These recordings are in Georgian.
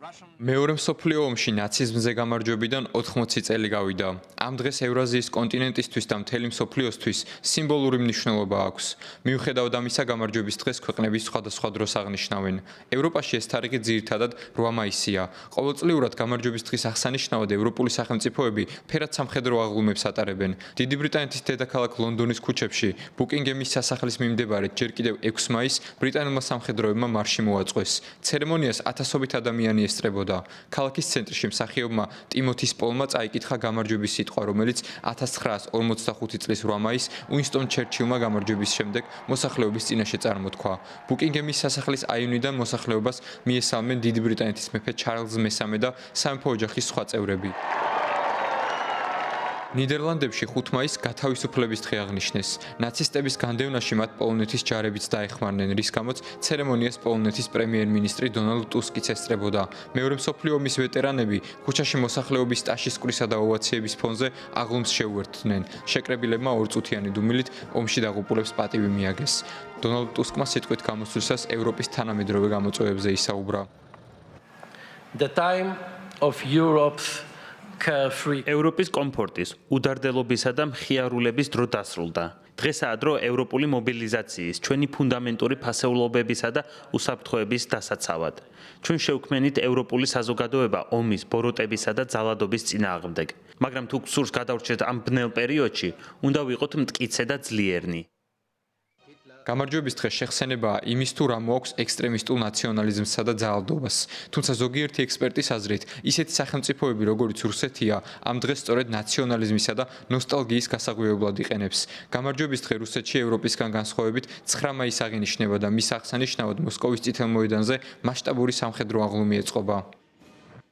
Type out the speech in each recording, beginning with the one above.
მეორე მსოფლიო ომში ნაციზმზე გამარჯვებიდან 80 წელი გავიდა. ამ დღეს ევრაზიის კონტინენტისთვის და მთელი მსოფლიოსთვის სიმბოლური მნიშვნელობა აქვს. მიუხედავად ამისა, გამარჯვების დღეს ქვეყნების სხვადასხვა დროს აღნიშნავენ. ევროპაში ეს თარიღი ძირითადად 8 მაისია. ყოველწლიურად გამარჯვების დღის აღსანიშნავად ევროპული სახელმწიფოები ფერად სამხედრო აღლუმებს ატარებენ. დიდი ბრიტანეთის დედაქალაქ ლონდონის ქუჩებში ბუკინგემის სასახლის მიმდებარედ ჯერ კიდევ 6 მაისს ბრიტანულმა სამხედროებმა მარში მოაწყვეს. ცერემონიას ათასობით ადამიანი ესწრებოდა. ქალაქის ცენტრში მსახიობმა ტიმოთი სპოლმა წაიკითხა გამარჯვების სიტყვა, რომელიც 1945 წლის 8 მაისს უინსტონ ჩერჩილმა გამარჯვების შემდეგ მოსახლეობის წინაშე წარმოთქვა. ბუკინგემის სასახლის აივნიდან მოსახლეობას მიესალმნენ დიდი ბრიტანეთის მეფე ჩარლზ მესამე და სამეფო ოჯახის სხვა წევრები. ნიდერლანდებში 5 მაისს გათავისუფლების დღე აღნიშნეს. ნაცისტების განდევნაში მათ პოლონეთის ჯარებიც დაეხმარნენ, რის გამოც ცერემონიას პოლონეთის პრემიერ-მინისტრი დონალდ ტუსკიც ესწრებოდა. მეორე მსოფლიო ომის ვეტერანები ქუჩაში მოსახლეობის ტაშისყვრისა და ოვაციების ფონზე აღლუმს შეუერთდნენ. შეკრებილებმა ორწუთიანი დუმილით ომში დაღუპულებს პატივი მიაგეს. დონალდ ტუსკმა სიტყვით გამოსვლისას ევროპის თანამედროვე გამოწვევებზე ისაუბრა. The time of Europe's ევროპის კომფორტის, უდარდელობისა და მხიარულების დრო დასრულდა. დღესაა დრო ევროპული მობილიზაციის, ჩვენი ფუნდამენტური ფასეულობებისა და უსაფრთხოების დასაცავად. ჩვენ შევქმნით ევროპული საზოგადოება ომის, ბოროტებისა და ძალადობის წინააღმდეგ. მაგრამ თუ გსურს გადავრჩეთ ამ ბნელ პერიოდში, უნდა ვიყოთ მტკიცე და ძლიერნი. გამარჯვების დღე შეხსენებაა იმის თუ რა მოაქვს ექსტრემისტულ ნაციონალიზმსა და ძალადობას. თუმცა ზოგიერთი ექსპერტის აზრით, ისეთი სახელმწიფოები როგორც რუსეთია, ამ დღეს სწორედ ნაციონალიზმისა და ნოსტალგიის გასაღვივებლად იყენებს. გამარჯვების დღე რუსეთში ევროპისგან განსხვავებით 9 მაისს აღინიშნება და მის აღსანიშნავად მოსკოვის წითელ მოედანზე მასშტაბური სამხედრო აღლუმი ეწყობა.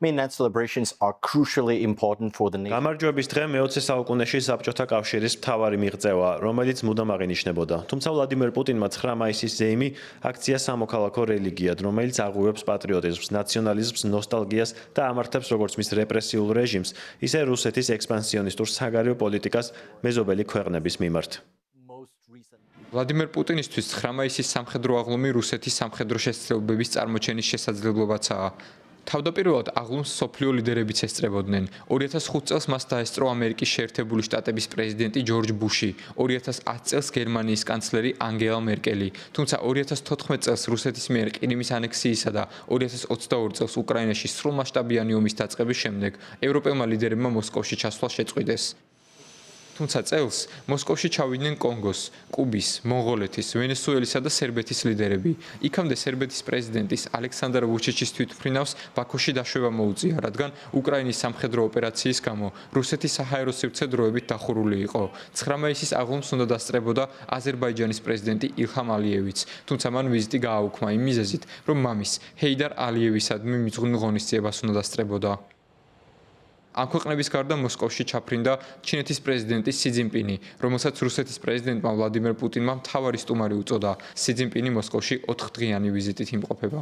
Mainland celebrations are crucially important for the nation. გამარჯვების დღე მე-20 საუკუნეში საბჭოთა კავშირის მთავარი მიღწევა, რომელიც მუდამ აღინიშნებოდა. თუმცა ვლადიმერ პუტინმა 9 მაისის ზეიმი აქცია სამოქალაქო რელიგიად, რომელიც აღვივებს პატრიოტიზმს, ნაციონალიზმს, ნოსტალგიას და ამართებს როგორც მის რეპრესიულ რეჟიმს, ისე რუსეთის ექსპანსიონისტურ საგარეო პოლიტიკას მეზობელი ქვეყნების მიმართ. ვლადიმერ პუტინისთვის 9 მაისის სამხედრო აღლუმი რუსეთის სამხედრო შესაძლებლობების წარმოჩენის შესაძლებლობაცაა. თავდაპირველად აღლუმს მსოფლიო ლიდერებიც ესწრებოდნენ. 2005 წელს მას დაესწრო ამერიკის შეერთებული შტატების პრეზიდენტი ჯორჯ ბუში, 2010 წელს გერმანიის კანცლერი ანგელა მერკელი. თუმცა 2014 წელს რუსეთის მიერ ყირიმის ანექსიისა და 2022 წელს უკრაინაში სრულმასშტაბიანი ომის დაწყების შემდეგ ევროპელმა ლიდერებმა მოსკოვში ჩასვლა შეწყვიტეს. თუმცა წელს მოსკოვში ჩავიდნენ კონგოს, კუბის, მონღოლეთის, ვენესუელისა და სერბეთის ლიდერები. იქამდე სერბეთის პრეზიდენტის ალექსანდრ ვუჩიჩის თვითმფრინავს ბაქოში დაშვება მოუწია, რადგან უკრაინის სამხედრო ოპერაციის გამო რუსეთის საჰაერო სივრცე დროებით დახურული იყო. 9 მაისის აღლუმს უნდა დასწრებოდა აზერბაიჯანის პრეზიდენტი ილჰამ ალიევიც, თუმცა მან ვიზიტი გააუქმა იმ მიზეზით, რომ მამის ჰეიდარ ალიევისადმი მიძღვნილ ღონისძიებას უნდა დასწრებოდა. ამ ქვეყნების გარდა მოსკოვში ჩაფრინდა ჩინეთის პრეზიდენტი სი ძინპინი, რომელსაც რუსეთის პრეზიდენტმა ვლადიმერ პუტინმა მთავარი სტუმარი უწოდა. სი ძინპინი მოსკოვში 4 დღიანი ვიზიტით იმყოფება.